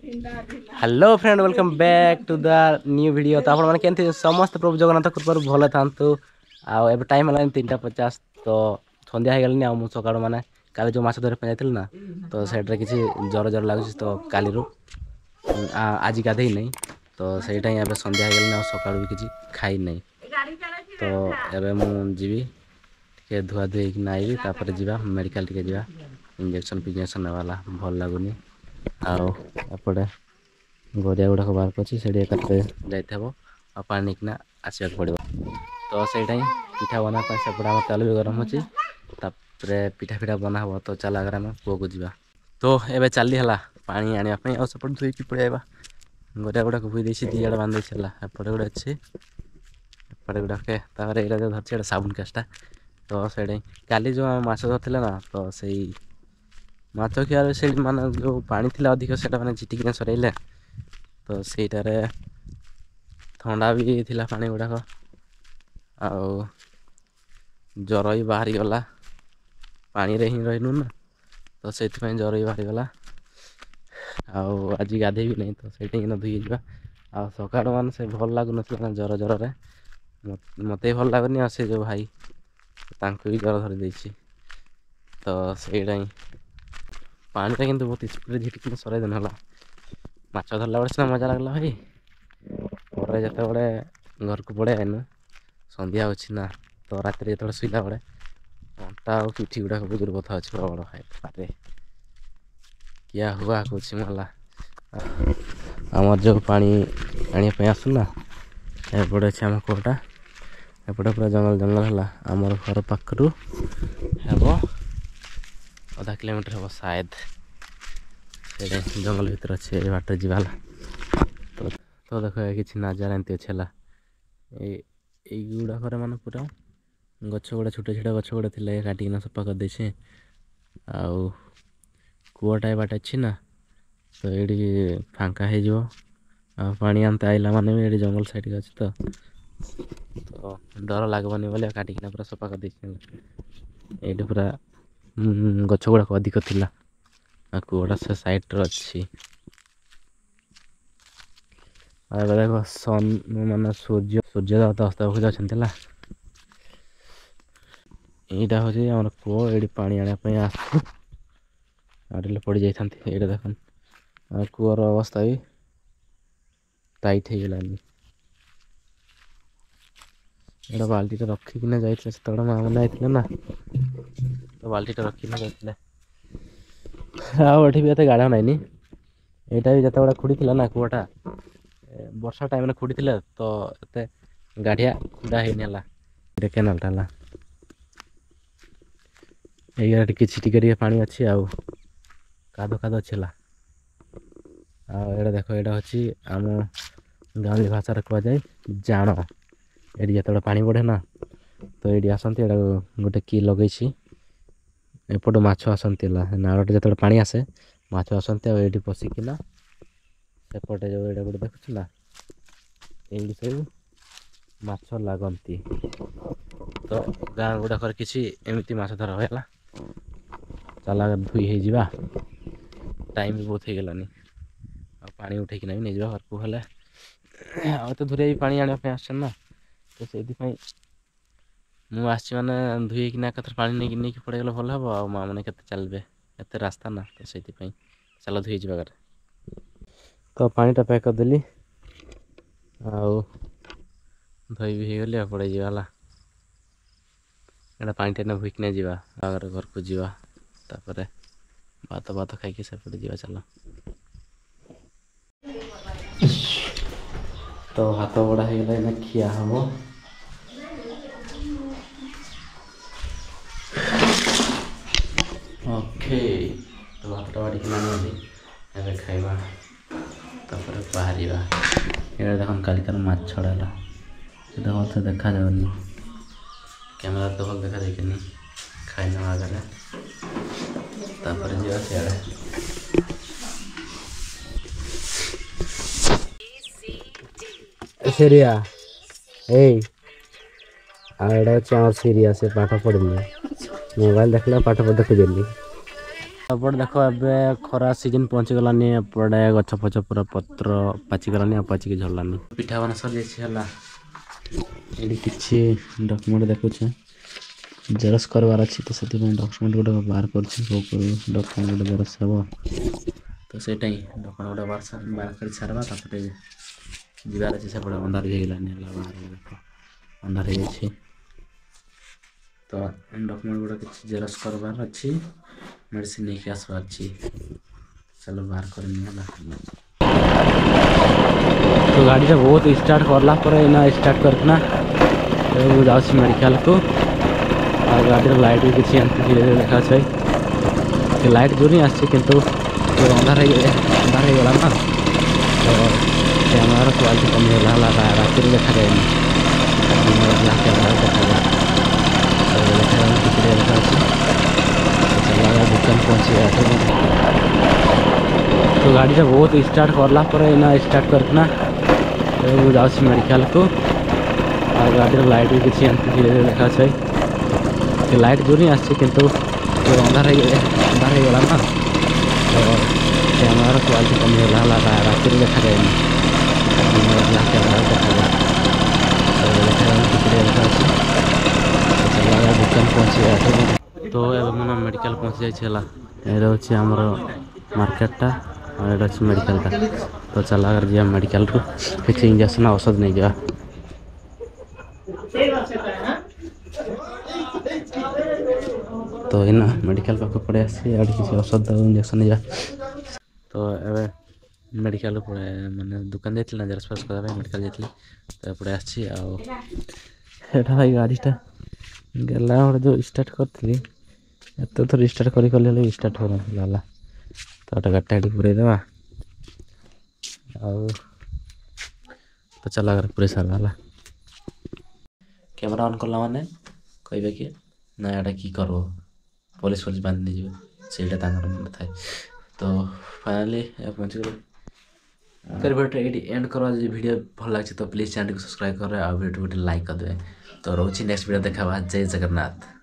Hello friend welcome back to the new video. तो आप केमती समस्त प्रभु जगन्नाथ कृपार भल था आब टाइम है 3:50 तो सन्ध्या हो गलानी। आ सका मैंने काली जो माछ धरने जाइल ना तो सैड्रे किसी जर जर लगुच तो काली आज गाधे नहीं तो सहीटा ही सन्ध्या हो गलानी। सका भी किसी खाई नहीं तो एवं मुझी टे धुआ धुई आईबी तापर जा मेडिकल टे जा इंजेक्शन फिजेक्शन नेवाला भल लगुनि आपटे गरिया गुड़ाक बाहर कर जाइए आ पानी किना आसवाक पड़ो तो सहीटा ही पिठा बना सेपटे आम तेल भी गरम होपर पिठा फिठा बना हे तो चल आगे आम पुआ को जा तो ये चली है पानी आने सेपट धोईकी पड़े गरिया गुड़ाक भुई दी दिआड़े बांध एपटे गोटे अच्छे एपटे गुड़ाके यहाँ धरती साबुन केसटा तो से काली जो माछ धरते ना तो सही माछ खियार से मान जो पानी थी अधिक से मैंने झिटिकिना सर तो सहीटार थंडा भी थिला पानी गुड़ाक जर भी बाहरी गला पानी रे ही रहीनु ना तो से जर भी बाहरी गला आज गाधे भी नहीं तो सही धुई जा आ सका मान से भल लगुन ना जर जर मत भल लगुनि से जो भाई भी जर धरी तो सहीटा ही पानी टा किंतु बहुत स्पीड झिटिक सर दिन है माछ धरला बेले सीना मजा लगला भाई पर जिते बड़े घर को पड़े आनु सन्ध्या अच्छी ना तो रात जो शुला बेले अंटा और पिठी गुड़ाक बुजुर्ग बता अच्छे बड़ बड़ खाए पारे क्या हुआ कुछ मला आमर जो पानी आने आसुना एपटे अच्छे आम कूटा एपटे पूरा जंगल जंगल है आमर घर पाखु हम आधा किलोमीटर हम शायद जंगल भर अच्छे बाट जावा तो देख कि नजारा एमती अच्छे गुड़ाक मान पूरा गच गुड़ा छोटे छोटे गच गुड़ा थी काटिना सफा कर देछे कूटा बाट अच्छी ना तो ये फांका हो पानी आनते आइला माने भी ये जंगल साइड अच्छे तो डर लगभग बोले काटिना पूरा सफा कर देछे ये पूरा गच गुड़ाक अधिक थी कूड़ा से साइड अच्छी देख सन मान सूर्य देवता अस्त जाता यहाँ हूँ आम कूह ये पा आने आड़े पड़ जाता ये देख कूअर अवस्था भी टाइट हो गलानी ये बाल्टी रखिकिना जाते माँ मैंने आते ना तो बाल्टी रखिना जाते आठी भी एत गाढ़ नाइन यहाँ भी जिते बड़ा खुड़ी थी ना कूटा वर्षा टाइम खुड़ी थी तो एत गाढ़िया खुड़ा होना केनालटा है टिके पानी अच्छी कादो कादो अच्छे ये देख यहाँ हूँ आम गाँवली भाषा कह जाए जान ये जो पानी बढ़े ना तो ये आसती गोटे कि लगे एपट माछ आसती नाड़े जो पानी आसे माछ आसती ये पशिकिना सेपटे जो ये गोटे देखुच ना ये सब माछ लगती तो गाँ गुड़ाक किसी एमती माछ धर है चल धुई हो टाइम भी बहुत हो गलानी पानी उठेकिना भी नहीं जा घर को हेले तो धुरिया भी पानी आने आस ना तो से मुझे मैंने धुईकिना कथ पानी नहीं पड़े गले भल हम माँ मैंने के चलबे एत रास्ता ना तो से चल धुई जा तो पानीटा पैक करदेली धोई भी हो गली पड़े जाला एटा पानी टे भुईकिना जा घर को जापर भात भात खाई सेपटे जा चल तो हाथ बड़ा हो गला खिया हम ओके तो भात बाड़ी किना खाइबा तापर बाहर ये देख काली तार माछ छड़ा तो देखा जाऊनी कैमेरा तो भल देखा देखनी खाई ना आगे तापर जा सियाड़े सीरिया एटा सीरिया से पाठ पढ़ी मोबाइल देखला पाठ देखुली एपटे देख ए खरा सीजन पहुँची गलानी एपटे गछ फच पूरा पत्र पाचिगलानी आ पाचिक झरलानी पिठा बना सर जाइला ये किसी डॉक्यूमेंट देखुचे जेरक्स करवार अच्छी तो से डॉक्यूमेंट गोटे बाहर कर डॉक्यूमेंट गोटे जेरक्स हे तो से डॉक्यूमेंट गोटे बाहर कर छाड़वा जीवार अच्छे से अंधार होगलानी बाहर अंधार हो तो डॉक्यूमेंट गुड़ा किसी जेरक्स करवार अच्छी मेडिसिन नहीं आसबार अच्छी चलो बाहर कर तो गाड़ी से बहुत स्टार्ट करला ना स्टार्ट करना जाऊँ मेडिकल को और गाड़ी लाइट भी किसी धीरे धीरे देखा लाइट जो नहीं आसी किंतु अंधार होगला ना तो कैमेरा क्वालिटी कम होगा राति देखा जाए दुकान पहुँची तो गाड़ी से बहुत स्टार्ट करला ना स्टार्ट करना जाऊँ मेडिकल को और गाड़ी लाइट भी किसी धीरे धीरे देखा लाइट जो नहीं आसी किंतु अंधार होगला ना तो कैमेरा क्वालिटी कम होगा राति देखा जाए दुकान पहुँची तो मैंने मेडिकल पहुँची जाइए आमर मार्केटा और ये मेडिकलटा तो चल अगर जी मेडिकल रू किसी इंजेक्शन औषध नहीं जा तो इना मेडिकल पाक पड़े आसी किसी औषध इंजेक्शन नहीं जा तो ए मेडिकल पड़े माने दुकान जाइए ना जेरक्स फेरक्स करबा मेडिकल जाइए तो एपटे आटा भाई गाड़ीटा गला जो स्टार्ट करी एत थर स्टार्ट कर स्टार्ट हो ना तो गाड़ी पूरे देवा तो चला अगर पूरे सार वाला कैमरा ऑन कला माने कहे कि ना यहाँ कि कर पुलिस पुलिस बांध नहीं से मन थाए तो फाइनाली पहुँच गए वीडियो ये एंड करवा वीडियो भल लगे तो प्लीज चैनल को सब्सक्राइब कर वीडियो गोटे लाइक करदे तो रोचे नेक्स्ट वीडियो देखा जय जगन्नाथ।